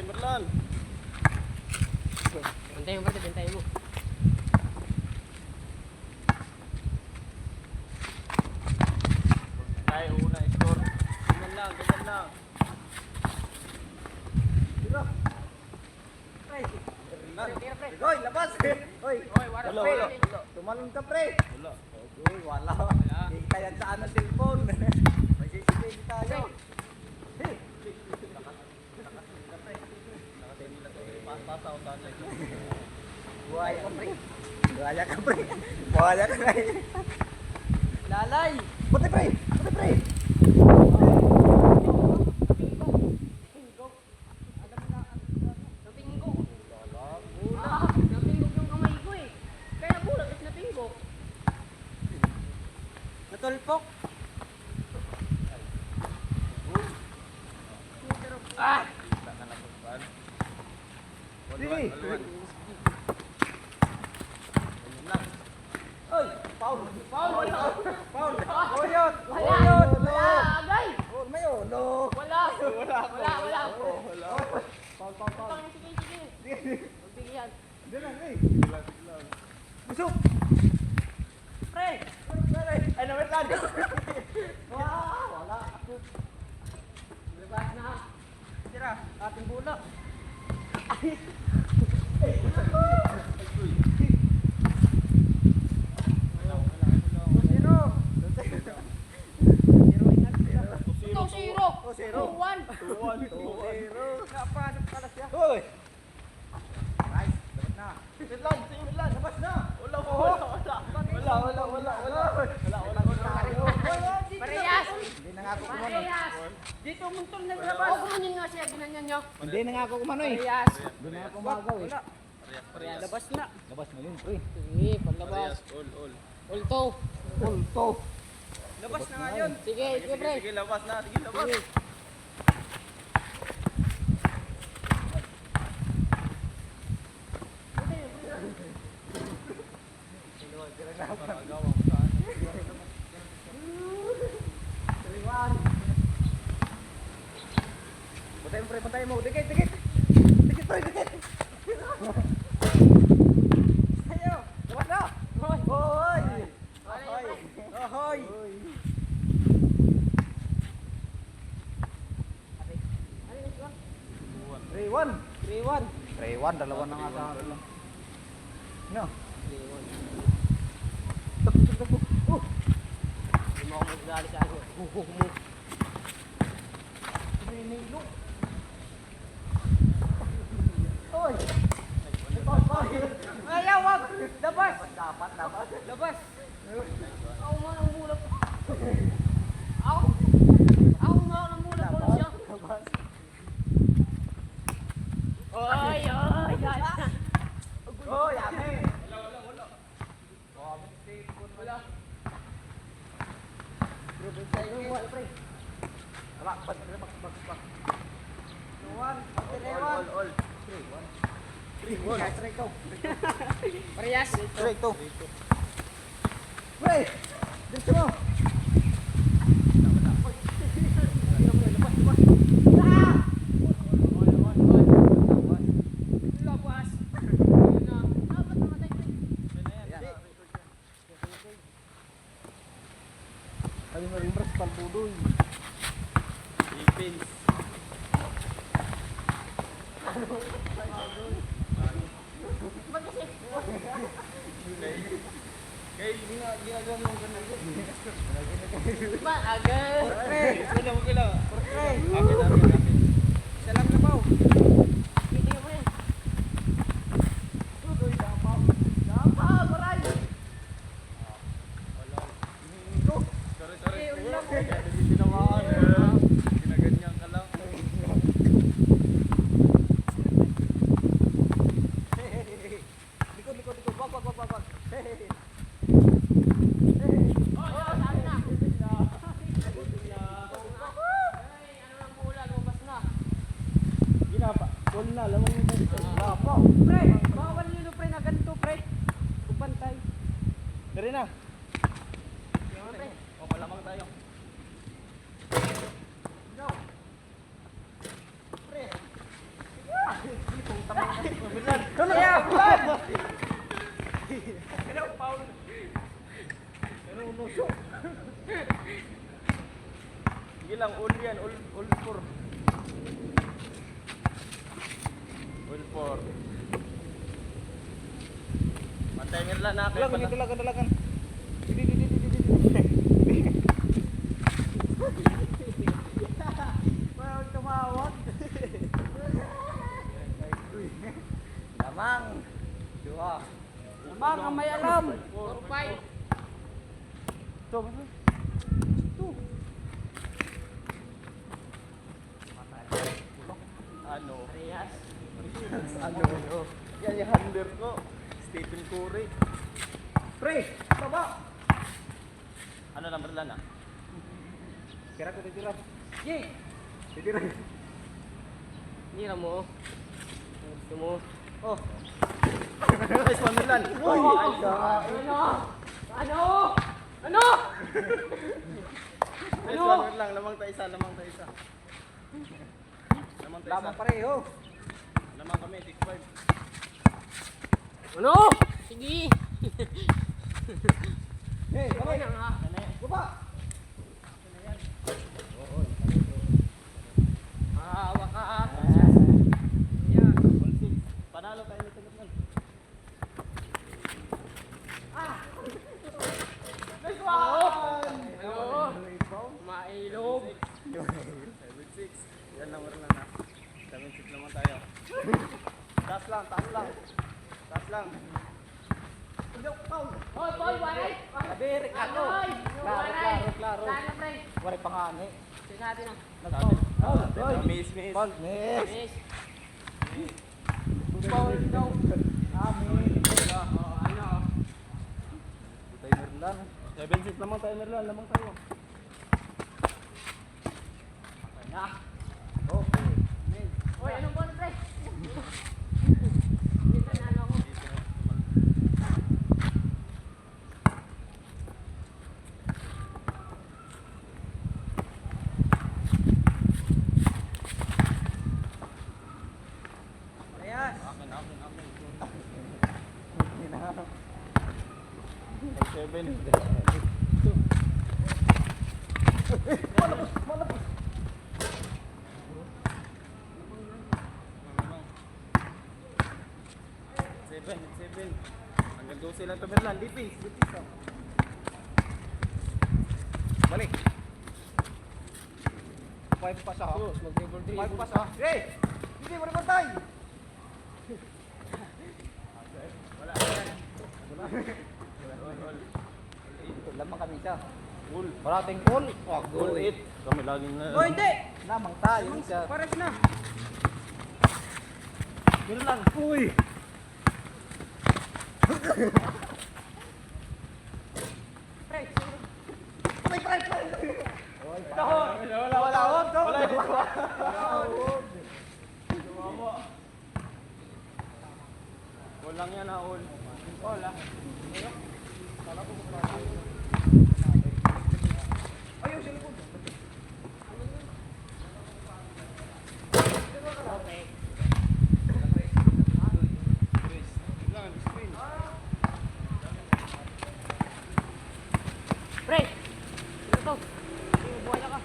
Merlan. Bantayin mo pati, bantayin mo. Tayo una score. Ganyan lang, ganyan lang. Tira. Pre. Hoy, labas. Hoy, wala, pre. wala. Tumalon ka, pre. Wala. Okay, wala. Kita yan saan ang cellphone. May CCTV tayo. Hey. Pas-pas ako sana. Buhaya ka, pre. Buhaya ka, pre. Buhaya ka, pre. Lalay! Buti, pre. Buti, pre. Napinggok. Napinggok yung kamay ko eh. Kaya bulat at napinggok. Natulpok. Ah! Wala ka napuntan. Sige. Waluan. Ganyan lang. Oy, Paul. Paul! Wala! Paul. Oyot. Wala! Oyot. Wala! Agay! Oh, may ulo. Wala! Wala! Wala! Wala. Paul, Paul, Paul. Sige, sige. Magbigyan. Diyan lang, eh. Bilang, bilang. Busok. Pre! Ay, nawit lang. Wala. Ako. Labas na. Tira, ating bulak. Ito, zero! 2-0. 2-1! 2-0. Napasok ka na siya. Hoy! Nice. Dapat na. Merlan, sige Merlan. Labas na. Wala, wala, wala. Wala. Parehas! Hindi na nga ako kumano. Parehas! Dito muntol na labas. Oo, gumanin nga siya, ginanyan nyo. Hindi na nga ako kumano eh. Parehas! Doon na ako magaw eh. Parehas. Labas na. Labas mo yun, pre. Sige, panlabas. Parehas. All. Ulto. Ulto. Labas na nga yun. Sige, sige, pre. Sige, labas na. Sige, labas. Sige. Magawang saan. Patayin mo, pre. Patayin mo. Dikit, dikit. Dikit, pre. Dikit. Ayo. Labas na. Hoy! Hoy. Hoy! Hoy. 3-1. 3-1. 3-1. Dalawa na nga sa akin lang. No. 3-1. Oh. Hindi mo ako magdali sa ako. Huhuk mo. Binilo. Hoy. Ayaw, wag! Labas! Dapat. Labas! Ako nga ang bulak. Ako nga ang bulak ko siya. Labas. Oy, oy, oy. Oh, yami. Wala. Bag. All. Parehas. Straight to. Pre, dito mo. Labas. Ayun na. Dapat namatay ko. Kali mo rin bras palpudoy. Philippines. Kay ginagawa mo ganun. Ba, agad. Okay lang. Pre. Akin. Isa lang na baw. Hindi mo yan. Tudoy dapaw. Maray. Sorry. Eh, ulam mo. Hindi tinamaan. Ginaganyan ka lang. Likod. Wag. Oh, saan na? Ay, ano lang pula, lumabas na. Ginapa. Full na, lamang mo dito. Dapaw. Pre, bawal yun pre na ganito pre. Kupantay. Dari na. Pre. O, malamang tayo. Go. Pre. yan, all four. All four. Mantay nila na kayo pala. Dalagan. Mayroon tumawag. Lamang. Dua. Lamang ang may alam. 4-5. Ito. Ano? Parehas. Ano? Yan yung handler ko. Stephen Curry. Pre, baba. Ano number lang ah? Tira ko, tira. Yay! Tira. Nira mo. Gusto mo. Oh. Nice one, Milan. Uy! Ano? Ano? Ano? Nice one, Milan. Lamang tayo isa. Lamang tayo isa. Lamang pareho. Lamang kami, 6-5. Ano? Sige. Hey, Okay na nga. baba. Mahawa ka. Yan. All 6. Panalo tayo nito, Milan. Nice one! Ano? Mailog. 7-6. Yan number lang ah. 7-6 naman tayo. Taas lang, taas lang. Taas lang. Hoy, boy, waray. Sabi, Ricardo. Hoy, waray. Klaro. Sana, pre. Wari pangani. Sige natin ah. Nag-foul. Miss. Foul, miss. Yes. Foul daw. Amin. Ano? Tayo Merlan. 7-6 naman tayo, Milan. Lamang tayo. Na. Okay. Hoy, anong ball, pre? Dito na ano ako. Ayas. Akin. Hindi na. 7. Seven. Hanggang 12 lang ito, Milan. Defense. Balik. 5 pa siya. Sus, mag-table 3. 5 pa siya. Hey! Hindi mo rin matay. Wala. Yan. Lamang kami siya. Goal. Parating goal. Oh, Goal 8. Kami laging na. Oh, hindi. Lamang tayo siya. Pares na. Yun lang. Uy. Pre, Wala. Walang yan ah, all. wala. Ayun, sa likod. Okay. Lang, screen. Pre! Ito to. Buhay na ka.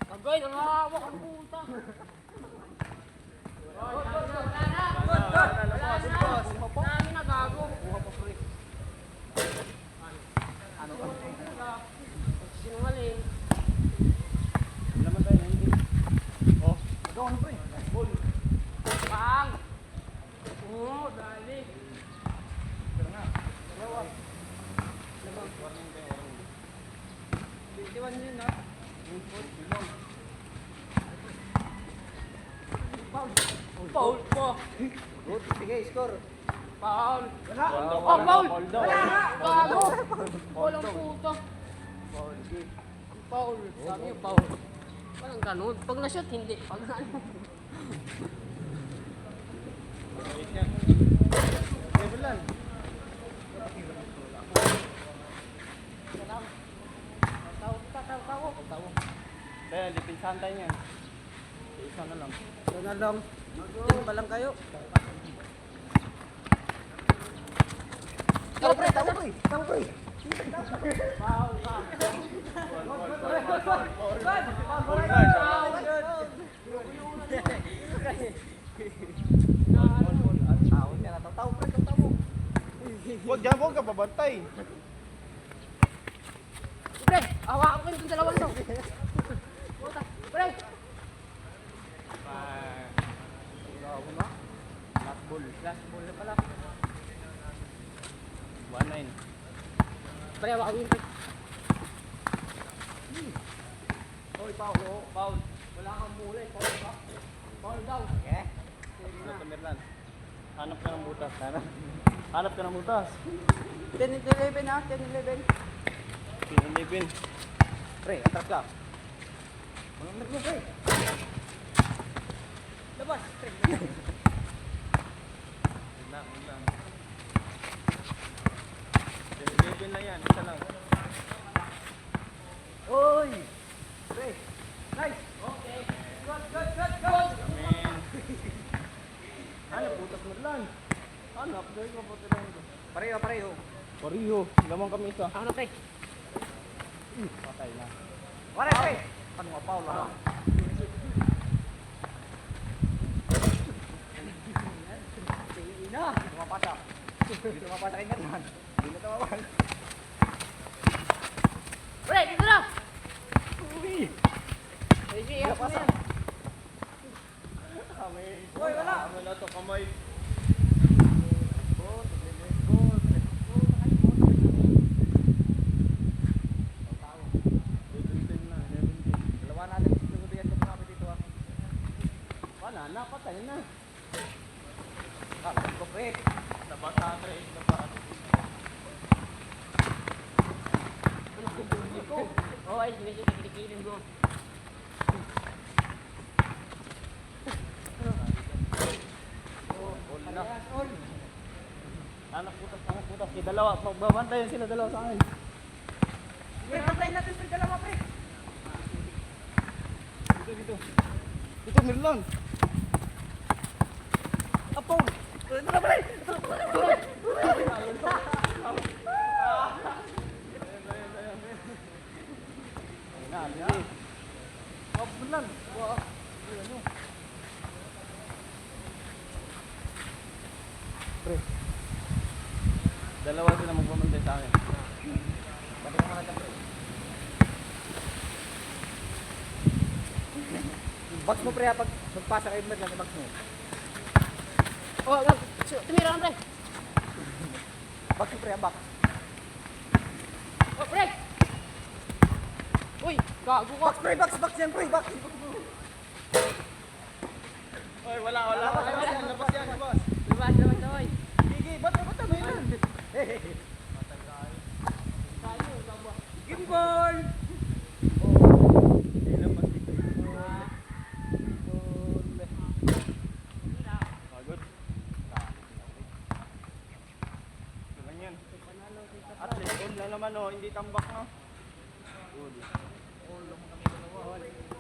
Agay, nangahawak ang puta. Wala na. Namin na gago. Ano? Sinungaling. Naman tayo, hindi. Oh. Ito, ano pre? Ball. Pang! Oo, dali. Pero nga. Dalawa. 21 yun ha. Foul po. Good. Sige, score. Foul. Wala. Oh, foul. Foul daw. Wala nga. Gago. Walang puta. Foul. Foul. Sabi yung foul. Walang ganun. Pag na-shoot, hindi. Pag ano. Wait yan. Milan. Tawo. Kaya, lipinsahan tayo yan. Isa na lang. Ito na lang. Tin pa lang kayo. Tao pre, tao pre, tao pre. Tao niya na tao pre, tao. Huwag dyan, huwag ka babantay. Pre, hawakan ko yung dalawa nito. Puta, pre. Last ball. Last ball na pala. 1-9. Pre, hawakan ko yung pre. Oy, Paul. Oh, Paul. Wala kang mula eh. Foul ka. Foul daw. Okay. Ito, Merlan. Hanap ka ng butas. Hanap ka ng butas. 10-11 ha, 10-11. Pinilipin. Pre, atras ka. Mga mo pre. Labas, pre. Wala. Pinilipin na yan. Isa lang. Oy! Pre, Nice. Okay. Good. Amen. Hanap butas, Merlan. Hanap. Dahil ka po tayo. pareho. Pariho. Lamang kami isa. Ako na, pre. Patay na. Pare, pre. Ano nga Paul ha? Ina. Tumapasa. Hindi tumapasa kay Merlan. Hindi na tumawal. Pre, dito na. Uy! Sige, Hindi ako na pasa. yan. Uy, wala. Wala to kamay. Dalawa natin si Lugubian sa mga dito ha. Wala na. Patay na. Kapag ko pre. Nabasa tre. Nabasa. Oh, ay, sige, kilikilin ko. All na. Anak putas. Kaya dalawa. Magbabantayan sila dalawa sa akin. Pre, patayin natin pre dalawa pre. Dito. Dito, Merlan. Apol. Ito na pre. Ayun. Oh, Merlan. Pre. Dalawa sila magbabantay sa akin. Pati ka muna dyan pre. Box mo pre ha, pag magpasa kay Merlan, box mo. Oh, tumira ka, pre. Box mo pre ha, box. Oh, pre. Uy, gago ka. Box pre, box yan pre, box. Oy, wala. Labas yan. Labas, oy. Gigi, bata Merlan. Gimbal. Pagod. Ito lang yan. At least all na naman oh, hindi tambak no. Good. All lang kami dalawa.